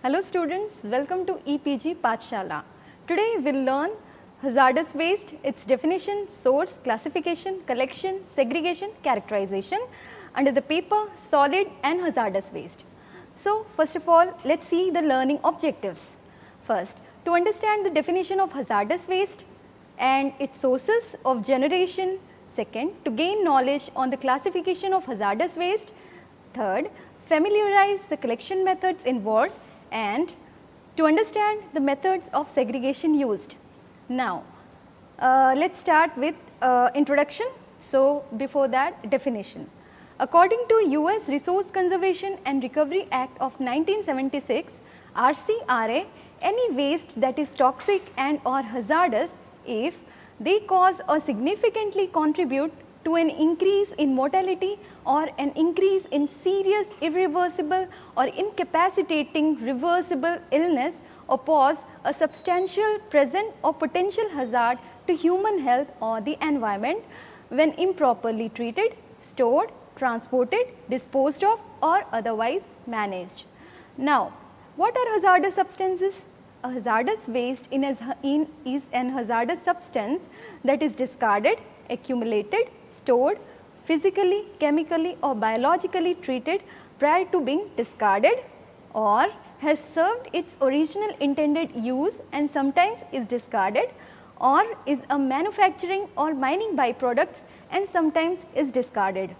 Hello students, welcome to EPG Pathshala. Today we will learn hazardous waste, its definition, source, classification, collection, segregation, characterization under the paper solid and hazardous waste. So first of all, let's see the learning objectives. First, to understand the definition of hazardous waste and its sources of generation. Second, to gain knowledge on the classification of hazardous waste. Third, familiarize the collection methods involved and to understand the methods of segregation used. Now, let's start with introduction. So, before that, definition. According to US Resource Conservation and Recovery Act of 1976, RCRA, any waste that is toxic and or hazardous if they cause or significantly contribute to an increase in mortality or an increase in serious irreversible or incapacitating reversible illness or pose a substantial present or potential hazard to human health or the environment when improperly treated, stored, transported, disposed of or otherwise managed. Now, what are hazardous substances? A hazardous waste is an hazardous substance that is discarded, accumulated, stored, physically, chemically or biologically treated prior to being discarded or has served its original intended use and sometimes is discarded or is a manufacturing or mining byproducts and sometimes is discarded.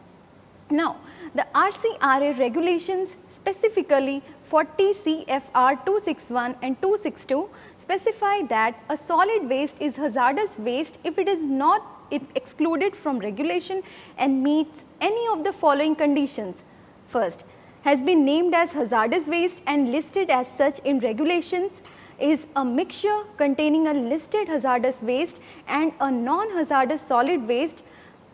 Now, the RCRA regulations specifically 40 CFR 261 and 262 specify that a solid waste is hazardous waste if it is not excluded from regulation and meets any of the following conditions. First, has been named as hazardous waste and listed as such in regulations, is a mixture containing a listed hazardous waste and a non-hazardous solid waste,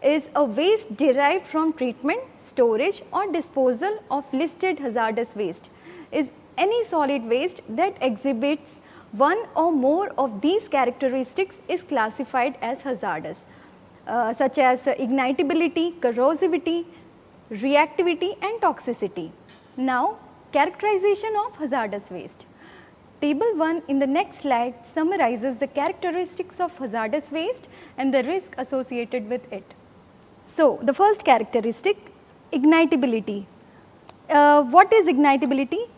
is a waste derived from treatment, storage or disposal of listed hazardous waste, is any solid waste that exhibits one or more of these characteristics is classified as hazardous, such as ignitability, corrosivity, reactivity and toxicity. Now, characterization of hazardous waste. Table 1 in the next slide summarizes the characteristics of hazardous waste and the risk associated with it. So, the first characteristic, ignitability. What is ignitability?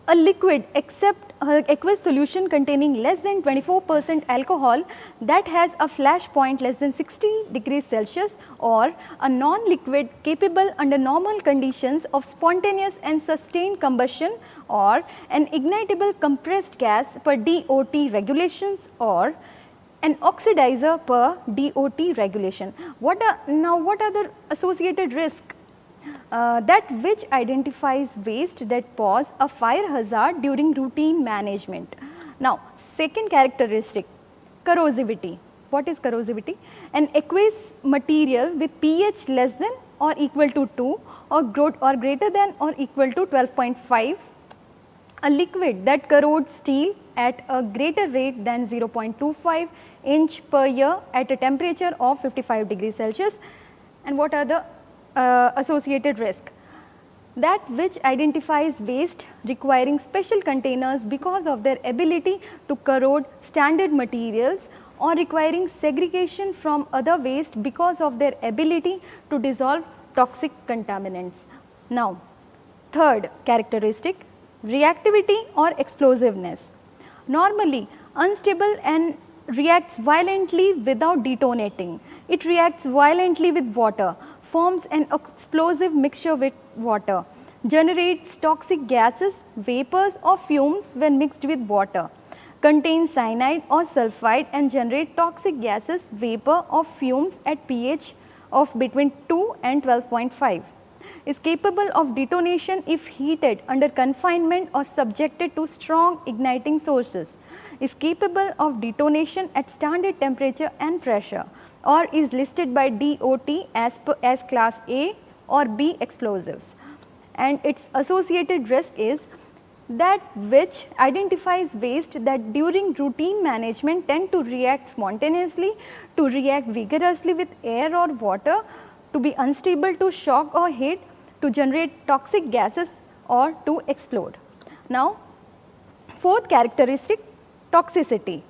A liquid except aqueous solution containing less than 24% alcohol that has a flash point less than 60 degrees Celsius or a non-liquid capable under normal conditions of spontaneous and sustained combustion or an ignitable compressed gas per DOT regulations or an oxidizer per DOT regulation. What are the associated risks? That which identifies waste that pose a fire hazard during routine management. Now, second characteristic, corrosivity. What is corrosivity? An aqueous material with pH less than or equal to 2 or greater than or equal to 12.5. A liquid that corrodes steel at a greater rate than 0.25 inch per year at a temperature of 55 degrees Celsius. And what are the associated risk? That which identifies waste requiring special containers because of their ability to corrode standard materials or requiring segregation from other waste because of their ability to dissolve toxic contaminants. Now, third characteristic, reactivity or explosiveness. Normally unstable and reacts violently without detonating. It reacts violently with water, forms an explosive mixture with water, generates toxic gases, vapors or fumes when mixed with water, contains cyanide or sulfide and generate toxic gases, vapor or fumes at pH of between 2 and 12.5, is capable of detonation if heated under confinement or subjected to strong igniting sources, is capable of detonation at standard temperature and pressure, or is listed by DOT as class A or B explosives. And its associated risk is that which identifies waste that during routine management tend to react spontaneously, to react vigorously with air or water, to be unstable to shock or heat, to generate toxic gases or to explode. Now, Fourth characteristic, toxicity.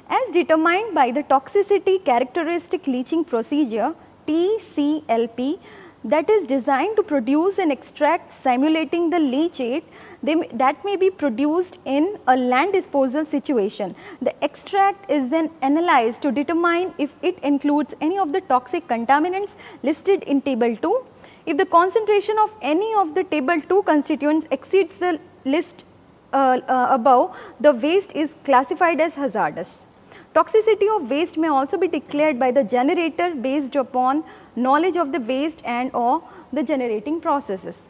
As determined by the toxicity characteristic leaching procedure TCLP, that is designed to produce an extract simulating the leachate that may be produced in a land disposal situation. The extract is then analyzed to determine if it includes any of the toxic contaminants listed in table 2. If the concentration of any of the table 2 constituents exceeds the list above, the waste is classified as hazardous. Toxicity of waste may also be declared by the generator based upon knowledge of the waste and or the generating processes.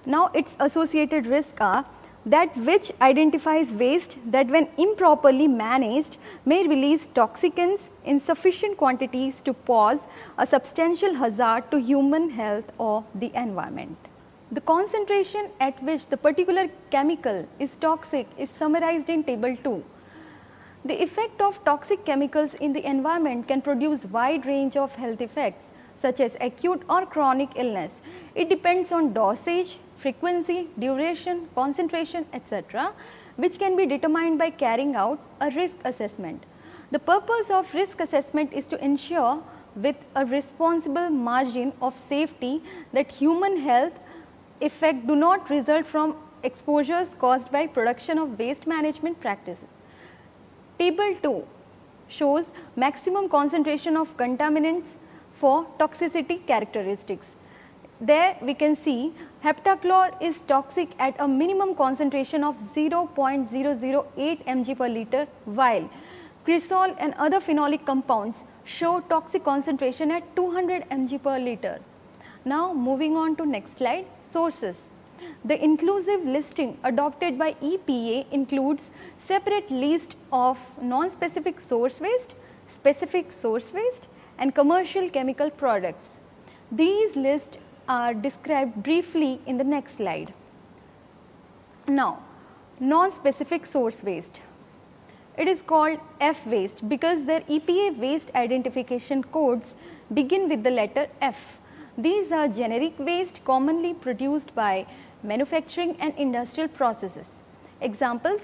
Now, its associated risks are that which identifies waste that when improperly managed may release toxicants in sufficient quantities to pose a substantial hazard to human health or the environment. The concentration at which the particular chemical is toxic is summarized in table 2. The effect of toxic chemicals in the environment can produce wide range of health effects such as acute or chronic illness. It depends on dosage, frequency, duration, concentration, etc., which can be determined by carrying out a risk assessment. The purpose of risk assessment is to ensure with a responsible margin of safety that human health effect do not result from exposures caused by production of waste management practices. Table 2 shows maximum concentration of contaminants for toxicity characteristics. There we can see heptachlor is toxic at a minimum concentration of 0.008 mg per liter, while cresol and other phenolic compounds show toxic concentration at 200 mg per liter. Now moving on to next slide, sources. The inclusive listing adopted by EPA includes separate list of non-specific source waste, specific source waste and commercial chemical products. These lists are described briefly in the next slide. Now, non-specific source waste. It is called F waste because their EPA waste identification codes begin with the letter F. These are generic waste commonly produced by manufacturing and industrial processes. Examples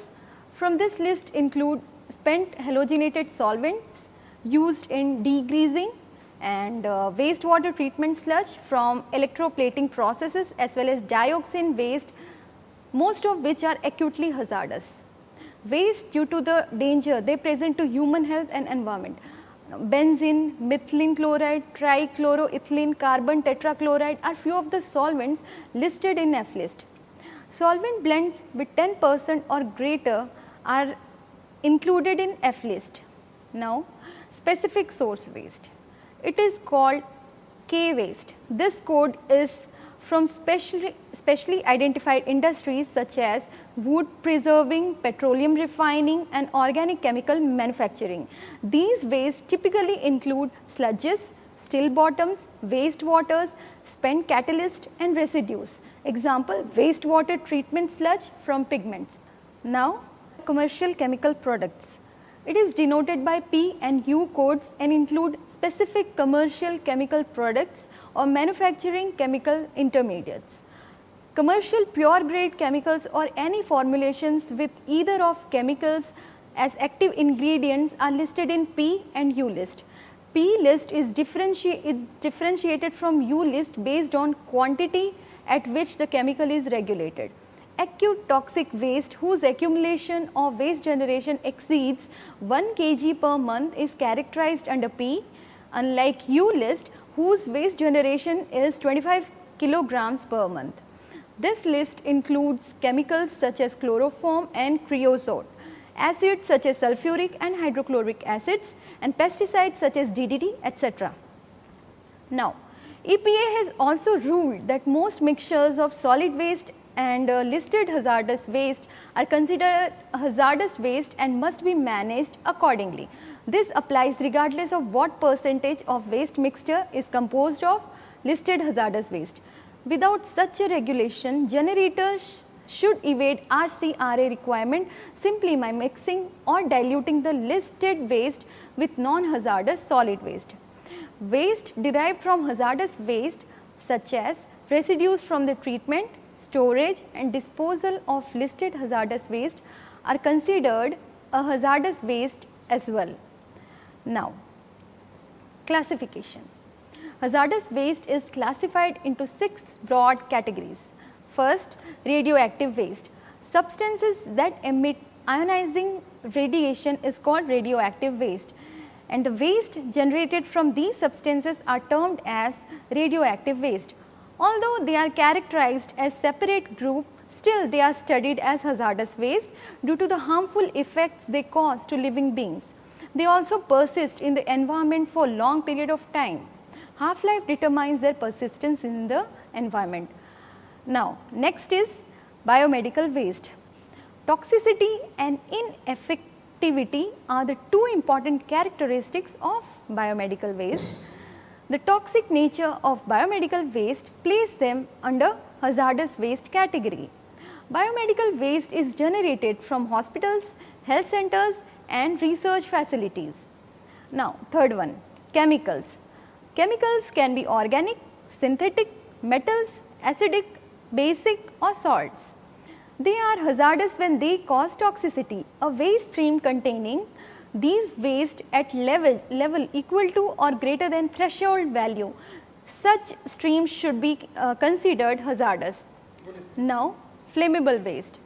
from this list include spent halogenated solvents used in degreasing and wastewater treatment sludge from electroplating processes as well as dioxin waste, most of which are acutely hazardous. Waste due to the danger they present to human health and environment. Benzene, methylene chloride, trichloroethylene, carbon tetrachloride are few of the solvents listed in F list. Solvent blends with 10% or greater are included in F list. Now, specific source waste. It is called K waste. This code is from specially identified industries such as wood preserving, petroleum refining and organic chemical manufacturing. These wastes typically include sludges, still bottoms, wastewaters, spent catalyst and residues. Example, wastewater treatment sludge from pigments. Now, commercial chemical products. It is denoted by P and U codes and include specific commercial chemical products or manufacturing chemical intermediates. Commercial pure grade chemicals or any formulations with either of chemicals as active ingredients are listed in P and U list. P list is differentiated from U list based on quantity at which the chemical is regulated. Acute toxic waste whose accumulation or waste generation exceeds 1 kg per month is characterized under P, unlike U list whose waste generation is 25 kilograms per month. This list includes chemicals such as chloroform and creosote, acids such as sulfuric and hydrochloric acids and pesticides such as DDT, etc. Now, EPA has also ruled that most mixtures of solid waste and listed hazardous waste are considered hazardous waste and must be managed accordingly. This applies regardless of what percentage of waste mixture is composed of listed hazardous waste. Without such a regulation, generators should evade RCRA requirement simply by mixing or diluting the listed waste with non-hazardous solid waste. Waste derived from hazardous waste such as residues from the treatment, storage and disposal of listed hazardous waste are considered a hazardous waste as well. Now, classification. Hazardous waste is classified into 6 broad categories. First, radioactive waste. Substances that emit ionizing radiation is called radioactive waste, and the waste generated from these substances are termed as radioactive waste. Although they are characterized as separate group, still they are studied as hazardous waste due to the harmful effects they cause to living beings. They also persist in the environment for a long period of time. Half-life determines their persistence in the environment. Now, next is biomedical waste. Toxicity and ineffectivity are the two important characteristics of biomedical waste. The toxic nature of biomedical waste places them under hazardous waste category. Biomedical waste is generated from hospitals, health centers and research facilities. Now, third one, chemicals. Chemicals can be organic, synthetic, metals, acidic, basic or salts. They are hazardous when they cause toxicity. A waste stream containing these waste at level equal to or greater than threshold value, such streams should be considered hazardous. Now, flammable waste.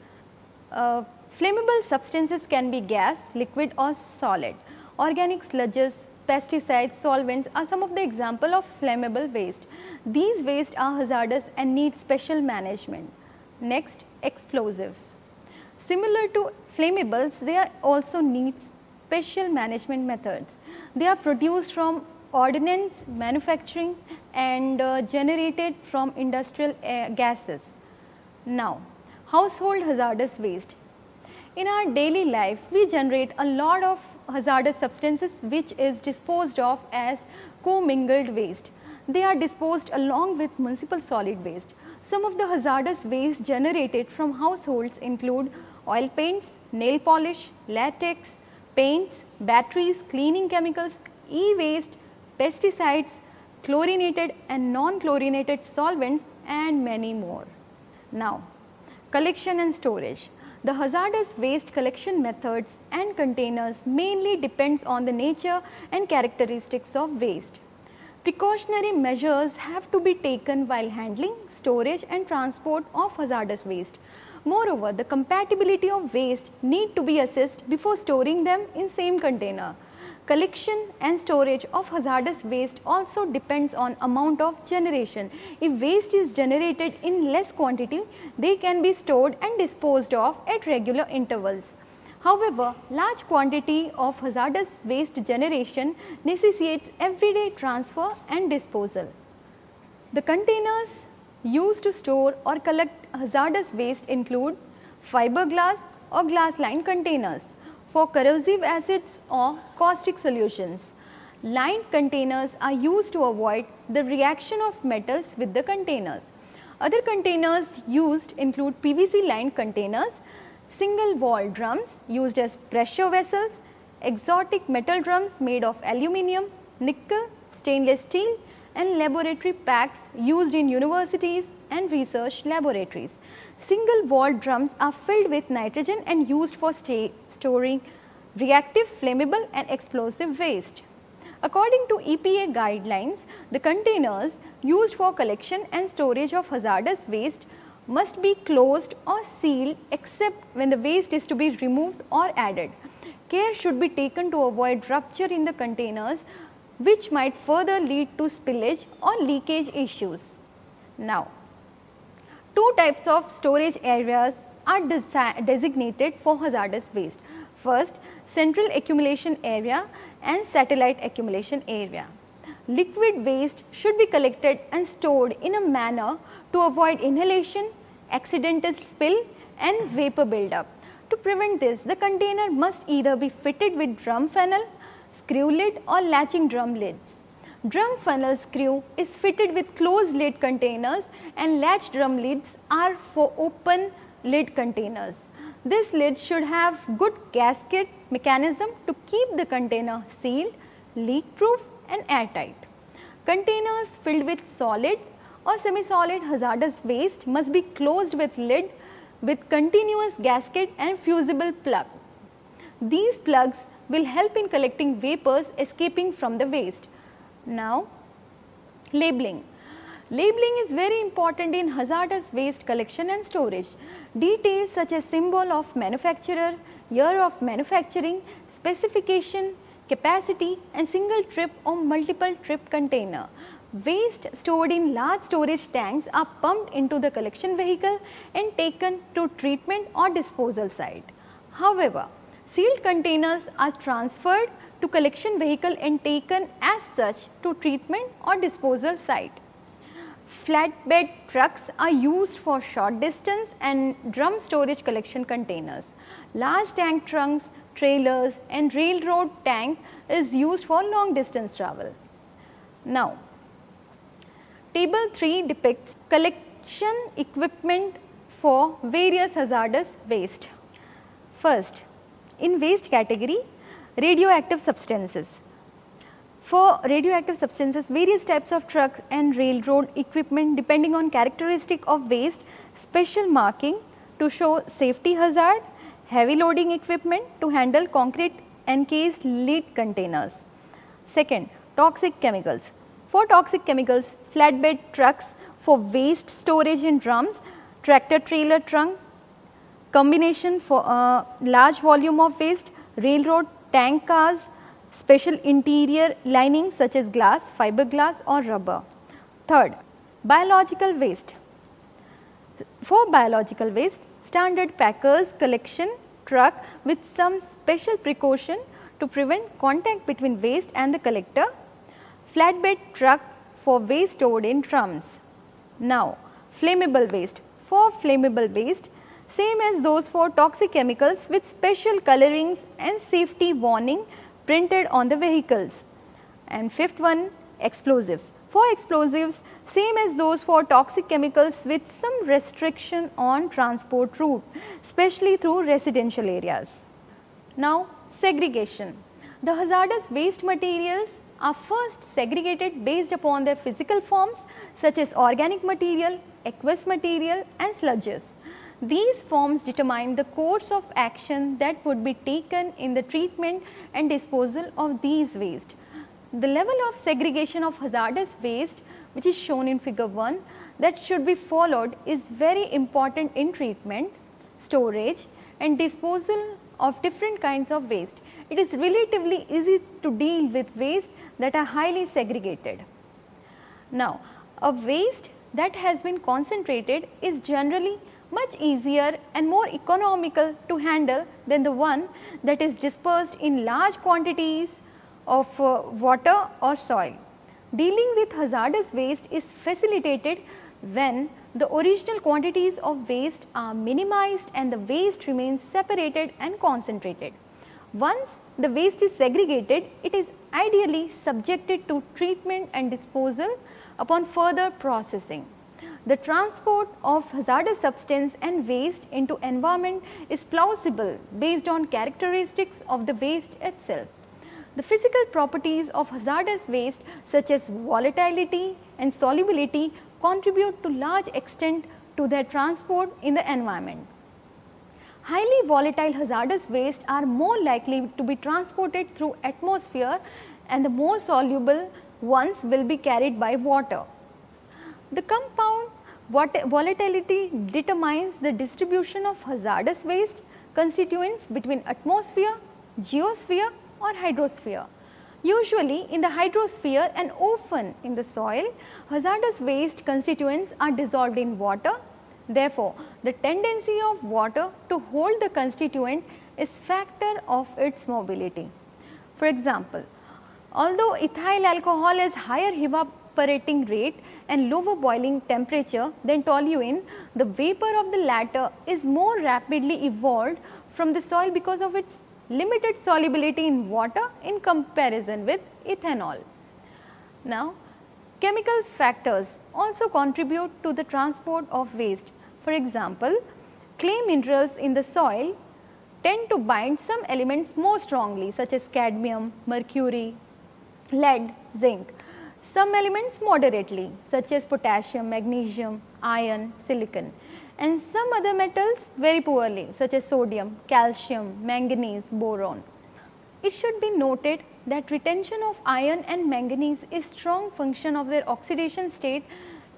Flammable substances can be gas, liquid or solid. Organic sludges, pesticides, solvents are some of the example of flammable waste. These waste are hazardous and need special management. Next, explosives. Similar to flammables, they also need special management methods. They are produced from ordnance manufacturing and generated from industrial gases. Now, household hazardous waste. In our daily life, we generate a lot of hazardous substances which is disposed of as commingled waste. They are disposed along with municipal solid waste. Some of the hazardous waste generated from households include oil paints, nail polish, latex, paints, batteries, cleaning chemicals, e-waste, pesticides, chlorinated and non-chlorinated solvents and many more. Now, collection and storage. The hazardous waste collection methods and containers mainly depends on the nature and characteristics of waste. Precautionary measures have to be taken while handling, storage and transport of hazardous waste. Moreover, the compatibility of waste need to be assessed before storing them in same container. Collection and storage of hazardous waste also depends on amount of generation. If waste is generated in less quantity, they can be stored and disposed of at regular intervals. However, large quantity of hazardous waste generation necessitates everyday transfer and disposal. The containers used to store or collect hazardous waste include fiberglass or glass-lined containers for corrosive acids or caustic solutions. Lined containers are used to avoid the reaction of metals with the containers. Other containers used include PVC lined containers, single wall drums used as pressure vessels, exotic metal drums made of aluminium, nickel, stainless steel and laboratory packs used in universities and research laboratories. Single wall drums are filled with nitrogen and used for storing reactive, flammable and explosive waste. According to EPA guidelines, the containers used for collection and storage of hazardous waste must be closed or sealed except when the waste is to be removed or added. Care should be taken to avoid rupture in the containers, which might further lead to spillage or leakage issues. Now, two types of storage areas are designated for hazardous waste. First, central accumulation area and satellite accumulation area. Liquid waste should be collected and stored in a manner to avoid inhalation, accidental spill and vapor buildup. To prevent this, the container must either be fitted with drum funnel, screw lid or latching drum lids. Drum funnel screw is fitted with closed lid containers and latch drum lids are for open lid containers. This lid should have good gasket mechanism to keep the container sealed, leak proof and airtight. Containers filled with solid or semi-solid hazardous waste must be closed with lid with continuous gasket and fusible plug. These plugs will help in collecting vapors escaping from the waste. Now, labeling. Labeling is very important in hazardous waste collection and storage. Details such as symbol of manufacturer, year of manufacturing, specification, capacity and single trip or multiple trip container. Waste stored in large storage tanks are pumped into the collection vehicle and taken to treatment or disposal site. However, sealed containers are transferred to collection vehicle and taken as such to treatment or disposal site. Flatbed trucks are used for short distance and drum storage collection containers. Large tank trunks, trailers and railroad tank is used for long distance travel. Now, table 3 depicts collection equipment for various hazardous waste. First, in waste category, radioactive substances. For radioactive substances, various types of trucks and railroad equipment depending on characteristic of waste, special marking to show safety hazard, heavy loading equipment to handle concrete encased lead containers. Second, toxic chemicals. For toxic chemicals, flatbed trucks for waste storage in drums, tractor trailer trunk, combination for large volume of waste, railroad tank cars, special interior linings such as glass, fiberglass or rubber. Third, biological waste. For biological waste, standard packers collection truck with some special precaution to prevent contact between waste and the collector, flatbed truck for waste stored in drums. Now, flammable waste. For flammable waste, same as those for toxic chemicals with special colorings and safety warning printed on the vehicles. And fifth one, explosives. For explosives, same as those for toxic chemicals with some restriction on transport route, especially through residential areas. Now, segregation. The hazardous waste materials are first segregated based upon their physical forms such as organic material, aqueous material and sludges. These forms determine the course of action that would be taken in the treatment and disposal of these waste. The level of segregation of hazardous waste, which is shown in figure 1, that should be followed is very important in treatment, storage and disposal of different kinds of waste. It is relatively easy to deal with waste that are highly segregated. Now, a waste that has been concentrated is generally much easier and more economical to handle than the one that is dispersed in large quantities of water or soil. Dealing with hazardous waste is facilitated when the original quantities of waste are minimized and the waste remains separated and concentrated. Once the waste is segregated, it is ideally subjected to treatment and disposal upon further processing. The transport of hazardous substance and waste into environment is plausible based on characteristics of the waste itself. The physical properties of hazardous waste such as volatility and solubility contribute to large extent to their transport in the environment. Highly volatile hazardous waste are more likely to be transported through atmosphere and the more soluble ones will be carried by water. The compound volatility determines the distribution of hazardous waste constituents between atmosphere, geosphere or hydrosphere. Usually in the hydrosphere and often in the soil, hazardous waste constituents are dissolved in water. Therefore, the tendency of water to hold the constituent is factor of its mobility. For example, although ethyl alcohol has higher evaporating rate and lower boiling temperature than toluene, the vapor of the latter is more rapidly evolved from the soil because of its limited solubility in water in comparison with ethanol. Now, chemical factors also contribute to the transport of waste. For example, clay minerals in the soil tend to bind some elements more strongly such as cadmium, mercury, lead, zinc. Some elements moderately such as potassium, magnesium, iron, silicon. and some other metals very poorly, such as sodium, calcium, manganese, boron. It should be noted that retention of iron and manganese is strong function of their oxidation state.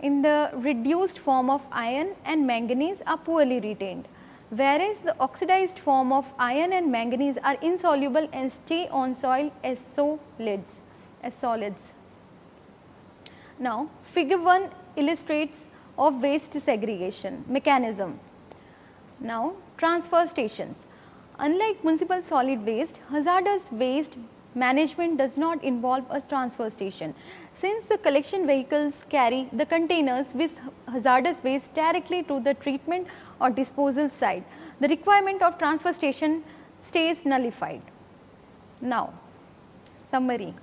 In the reduced form of iron and manganese are poorly retained, whereas the oxidized form of iron and manganese are insoluble and stay on soil as solids. Now, figure 1 illustrates of waste segregation mechanism. Now, transfer stations. Unlike municipal solid waste, hazardous waste management does not involve a transfer station. Since the collection vehicles carry the containers with hazardous waste directly to the treatment or disposal site, the requirement of transfer station stays nullified. Now, summary.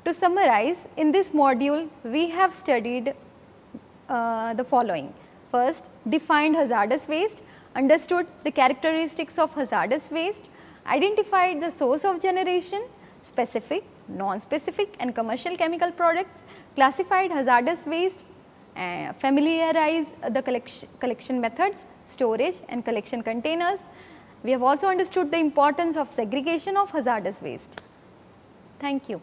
To summarize, in this module we have studied the following. First, defined hazardous waste, understood the characteristics of hazardous waste, identified the source of generation, specific, non-specific and commercial chemical products, classified hazardous waste, familiarized the collection methods, storage and collection containers. We have also understood the importance of segregation of hazardous waste. Thank you.